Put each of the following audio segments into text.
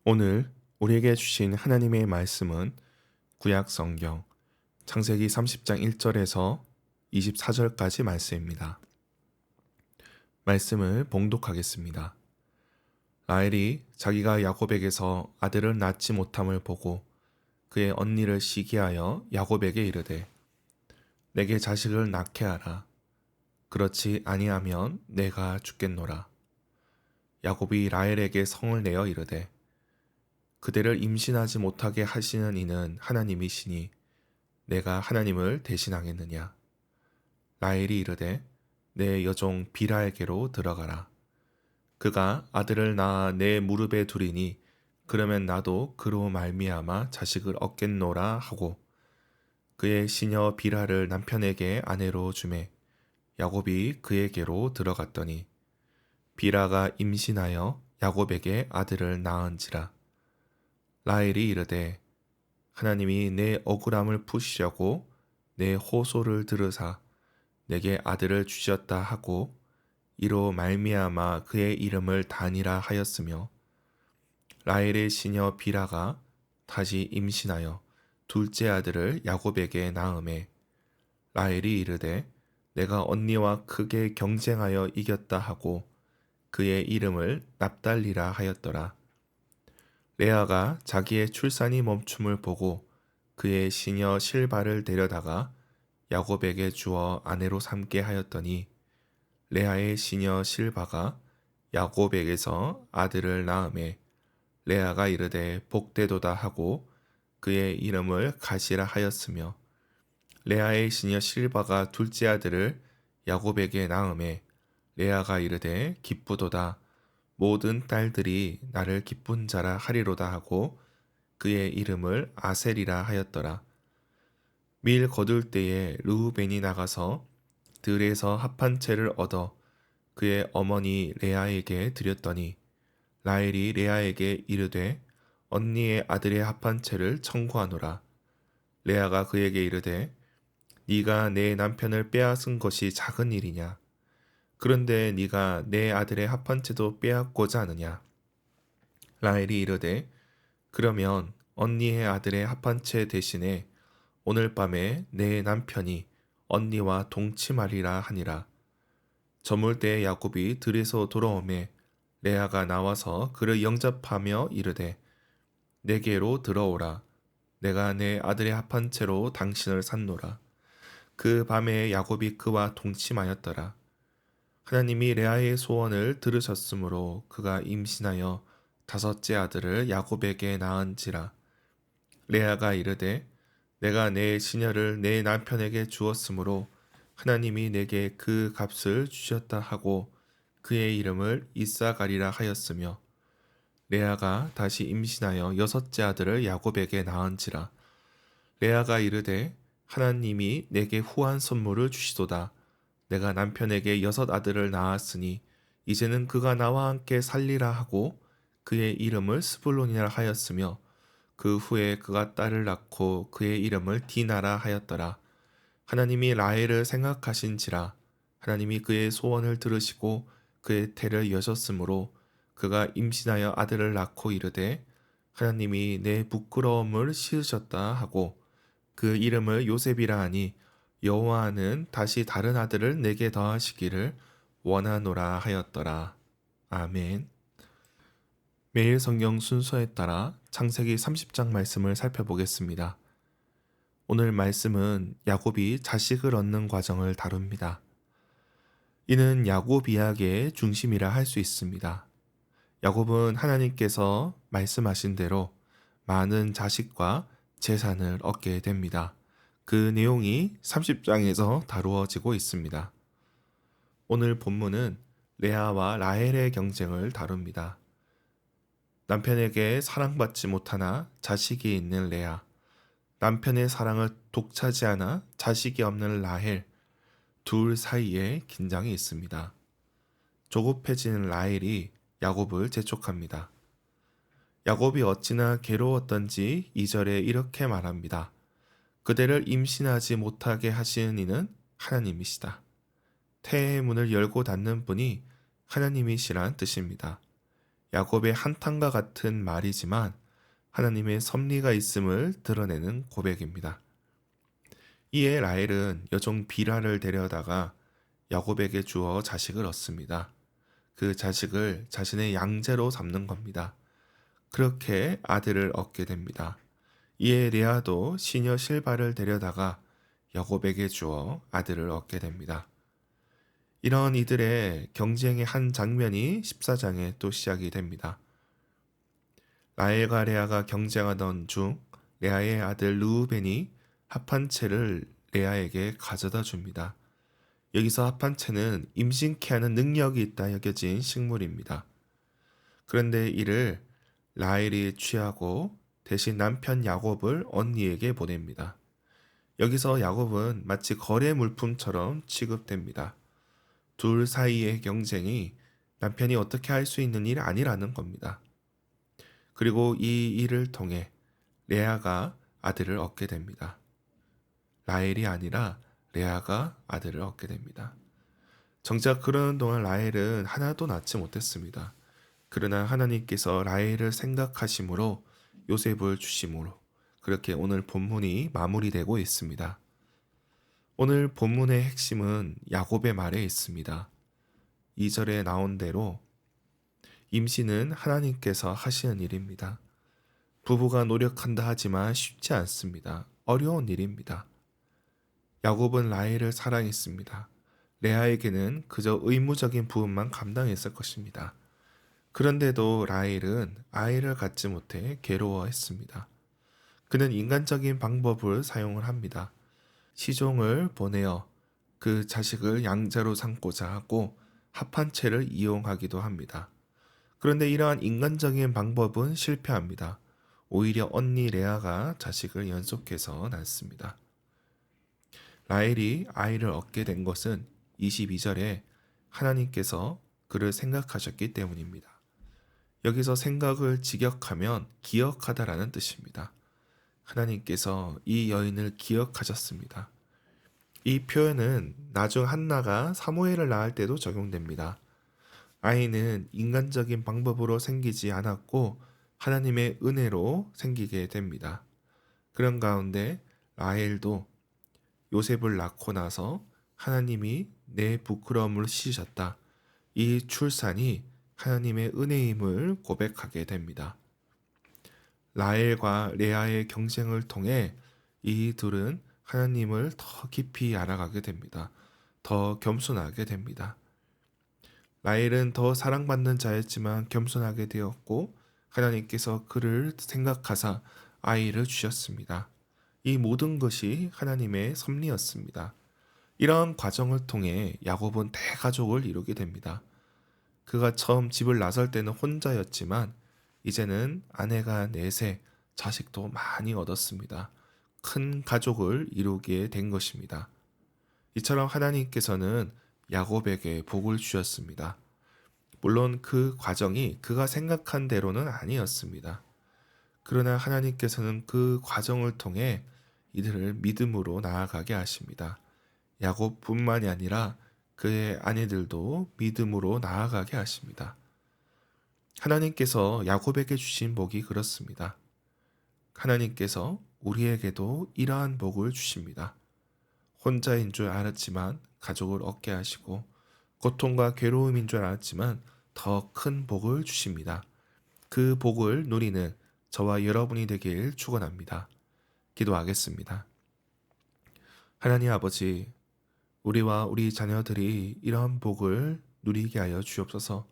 오늘 우리에게 주신 하나님의 말씀은 구약 성경 창세기 30장 1절에서 24절까지 말씀입니다. 말씀을 봉독하겠습니다. 라헬이 자기가 야곱에게서 아들을 낳지 못함을 보고 그의 언니를 시기하여 야곱에게 이르되 내게 자식을 낳게 하라. 그렇지 아니하면 내가 죽겠노라. 야곱이 라헬에게 성을 내어 이르되 그대를 임신하지 못하게 하시는 이는 하나님이시니 내가 하나님을 대신하겠느냐. 라헬이 이르되 내 여종 비라에게로 들어가라. 그가 아들을 낳아 내 무릎에 두리니 그러면 나도 그로 말미암아 자식을 얻겠노라 하고 그의 시녀 비라를 남편에게 아내로 주매 야곱이 그에게로 들어갔더니 비라가 임신하여 야곱에게 아들을 낳은지라. 라헬이 이르되 하나님이 내 억울함을 푸시려고 내 호소를 들으사 내게 아들을 주셨다 하고 이로 말미암아 그의 이름을 단이라 하였으며 라헬의 시녀 비라가 다시 임신하여 둘째 아들을 야곱에게 낳음에 라헬이 이르되 내가 언니와 크게 경쟁하여 이겼다 하고 그의 이름을 납달리라 하였더라. 레아가 자기의 출산이 멈춤을 보고 그의 시녀 실바를 데려다가 야곱에게 주어 아내로 삼게 하였더니 레아의 시녀 실바가 야곱에게서 아들을 낳음에 레아가 이르되 복되도다 하고 그의 이름을 가시라 하였으며 레아의 시녀 실바가 둘째 아들을 야곱에게 낳음에 레아가 이르되 기쁘도다 모든 딸들이 나를 기쁜 자라 하리로다 하고 그의 이름을 아셀이라 하였더라. 밀 거둘 때에 르우벤이 나가서 들에서 합한 채를 얻어 그의 어머니 레아에게 드렸더니 라헬이 레아에게 이르되 언니의 아들의 합한 채를 청구하노라. 레아가 그에게 이르되 네가 내 남편을 빼앗은 것이 작은 일이냐? 그런데 네가 내 아들의 합한 채도 빼앗고자 하느냐? 라헬이 이르되 그러면 언니의 아들의 합한 채 대신에 오늘 밤에 내 남편이 언니와 동침하리라 하니라. 저물 때 야곱이 들에서 돌아오매 레아가 나와서 그를 영접하며 이르되 내게로 들어오라. 내가 내 아들의 합한 채로 당신을 샀노라. 그 밤에 야곱이 그와 동침하였더라. 하나님이 레아의 소원을 들으셨으므로 그가 임신하여 다섯째 아들을 야곱에게 낳은지라. 레아가 이르되 내가 내 시녀를 내 남편에게 주었으므로 하나님이 내게 그 값을 주셨다 하고 그의 이름을 이사가리라 하였으며 레아가 다시 임신하여 여섯째 아들을 야곱에게 낳은지라. 레아가 이르되 하나님이 내게 후한 선물을 주시도다. 내가 남편에게 여섯 아들을 낳았으니 이제는 그가 나와 함께 살리라 하고 그의 이름을 스불론이라 하였으며 그 후에 그가 딸을 낳고 그의 이름을 디나라 하였더라. 하나님이 라헬을 생각하신지라. 하나님이 그의 소원을 들으시고 그의 태를 여셨으므로 그가 임신하여 아들을 낳고 이르되 하나님이 내 부끄러움을 씌우셨다 하고 그 이름을 요셉이라 하니 여호와는 다시 다른 아들을 내게 더하시기를 원하노라 하였더라. 아멘. 매일 성경 순서에 따라 창세기 30장 말씀을 살펴보겠습니다. 오늘 말씀은 야곱이 자식을 얻는 과정을 다룹니다. 이는 야곱 이야기의 중심이라 할 수 있습니다. 야곱은 하나님께서 말씀하신 대로 많은 자식과 재산을 얻게 됩니다. 그 내용이 30장에서 다루어지고 있습니다. 오늘 본문은 레아와 라헬의 경쟁을 다룹니다. 남편에게 사랑받지 못하나 자식이 있는 레아, 남편의 사랑을 독차지하나 자식이 없는 라헬, 둘 사이에 긴장이 있습니다. 조급해지는 라헬이 야곱을 재촉합니다. 야곱이 어찌나 괴로웠던지 2절에 이렇게 말합니다. 그대를 임신하지 못하게 하시는 이는 하나님이시다. 태의 문을 열고 닫는 분이 하나님이시란 뜻입니다. 야곱의 한탄과 같은 말이지만 하나님의 섭리가 있음을 드러내는 고백입니다. 이에 라헬은 여종 비라를 데려다가 야곱에게 주어 자식을 얻습니다. 그 자식을 자신의 양제로 삼는 겁니다. 그렇게 아들을 얻게 됩니다. 이에 레아도 시녀 실바를 데려다가 야곱에게 주어 아들을 얻게 됩니다. 이런 이들의 경쟁의 한 장면이 14장에 또 시작이 됩니다. 라헬과 레아가 경쟁하던 중 레아의 아들 르우벤이 합한 채를 레아에게 가져다 줍니다. 여기서 합한 채는 임신케 하는 능력이 있다 여겨진 식물입니다. 그런데 이를 라헬이 취하고 대신 남편 야곱을 언니에게 보냅니다. 여기서 야곱은 마치 거래 물품처럼 취급됩니다. 둘 사이의 경쟁이 남편이 어떻게 할 수 있는 일이 아니라는 겁니다. 그리고 이 일을 통해 레아가 아들을 얻게 됩니다. 라헬이 아니라 레아가 아들을 얻게 됩니다. 정작 그러는 동안 라헬은 하나도 낳지 못했습니다. 그러나 하나님께서 라헬을 생각하심으로 요셉을 주심으로 그렇게 오늘 본문이 마무리되고 있습니다. 오늘 본문의 핵심은 야곱의 말에 있습니다. 2절에 나온 대로 임신은 하나님께서 하시는 일입니다. 부부가 노력한다 하지만 쉽지 않습니다. 어려운 일입니다. 야곱은 라헬을 사랑했습니다. 레아에게는 그저 의무적인 부분만 감당했을 것입니다. 그런데도 라헬은 아이를 갖지 못해 괴로워했습니다. 그는 인간적인 방법을 사용을 합니다. 시종을 보내어 그 자식을 양자로 삼고자 하고 합한 채를 이용하기도 합니다. 그런데 이러한 인간적인 방법은 실패합니다. 오히려 언니 레아가 자식을 연속해서 낳습니다. 라헬이 아이를 얻게 된 것은 22절에 하나님께서 그를 생각하셨기 때문입니다. 여기서 생각을 직역하면 기억하다라는 뜻입니다. 하나님께서 이 여인을 기억하셨습니다. 이 표현은 나중 한나가 사무엘을 낳을 때도 적용됩니다. 아이는 인간적인 방법으로 생기지 않았고 하나님의 은혜로 생기게 됩니다. 그런 가운데 라헬도 요셉을 낳고 나서 하나님이 내 부끄러움을 씻으셨다. 이 출산이 하나님의 은혜임을 고백하게 됩니다. 라헬과 레아의 경쟁을 통해 이 둘은 하나님을 더 깊이 알아가게 됩니다. 더 겸손하게 됩니다. 라헬은 더 사랑받는 자였지만 겸손하게 되었고 하나님께서 그를 생각하사 아이를 주셨습니다. 이 모든 것이 하나님의 섭리였습니다. 이러한 과정을 통해 야곱은 대가족을 이루게 됩니다. 그가 처음 집을 나설 때는 혼자였지만 이제는 아내가 넷에 자식도 많이 얻었습니다. 큰 가족을 이루게 된 것입니다. 이처럼 하나님께서는 야곱에게 복을 주셨습니다. 물론 그 과정이 그가 생각한 대로는 아니었습니다. 그러나 하나님께서는 그 과정을 통해 이들을 믿음으로 나아가게 하십니다. 야곱뿐만이 아니라 그의 아내들도 믿음으로 나아가게 하십니다. 하나님께서 야곱에게 주신 복이 그렇습니다. 하나님께서 우리에게도 이러한 복을 주십니다. 혼자인 줄 알았지만 가족을 얻게 하시고 고통과 괴로움인 줄 알았지만 더 큰 복을 주십니다. 그 복을 누리는 저와 여러분이 되길 축원합니다. 기도하겠습니다. 하나님 아버지, 우리와 우리 자녀들이 이러한 복을 누리게 하여 주옵소서.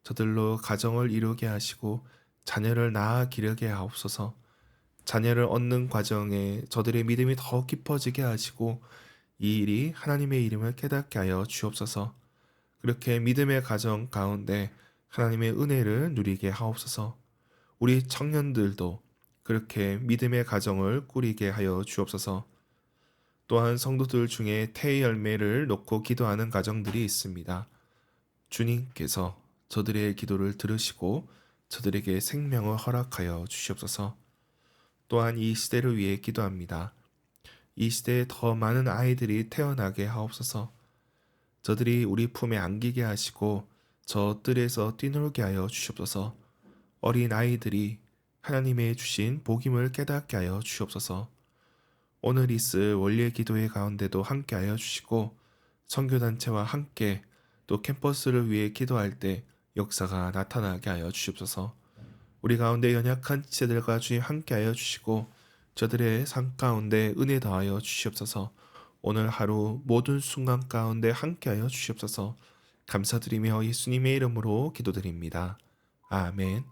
저들로 가정을 이루게 하시고 자녀를 낳아 기르게 하옵소서. 자녀를 얻는 과정에 저들의 믿음이 더 깊어지게 하시고 이 일이 하나님의 이름을 깨닫게 하여 주옵소서. 그렇게 믿음의 가정 가운데 하나님의 은혜를 누리게 하옵소서. 우리 청년들도 그렇게 믿음의 가정을 꾸리게 하여 주옵소서. 또한 성도들 중에 태의 열매를 놓고 기도하는 가정들이 있습니다. 주님께서 저들의 기도를 들으시고 저들에게 생명을 허락하여 주시옵소서. 또한 이 시대를 위해 기도합니다. 이 시대에 더 많은 아이들이 태어나게 하옵소서. 저들이 우리 품에 안기게 하시고 저 뜰에서 뛰놀게 하여 주시옵소서. 어린 아이들이 하나님의 주신 복임을 깨닫게 하여 주시옵소서. 오늘 있을 원리의 기도회 가운데도 함께 하여 주시고 선교단체와 함께 또 캠퍼스를 위해 기도할 때 역사가 나타나게 하여 주시옵소서. 우리 가운데 연약한 지체들과 주님 함께 하여 주시고 저들의 삶 가운데 은혜 더하여 주시옵소서. 오늘 하루 모든 순간 가운데 함께 하여 주시옵소서. 감사드리며 예수님의 이름으로 기도드립니다. 아멘.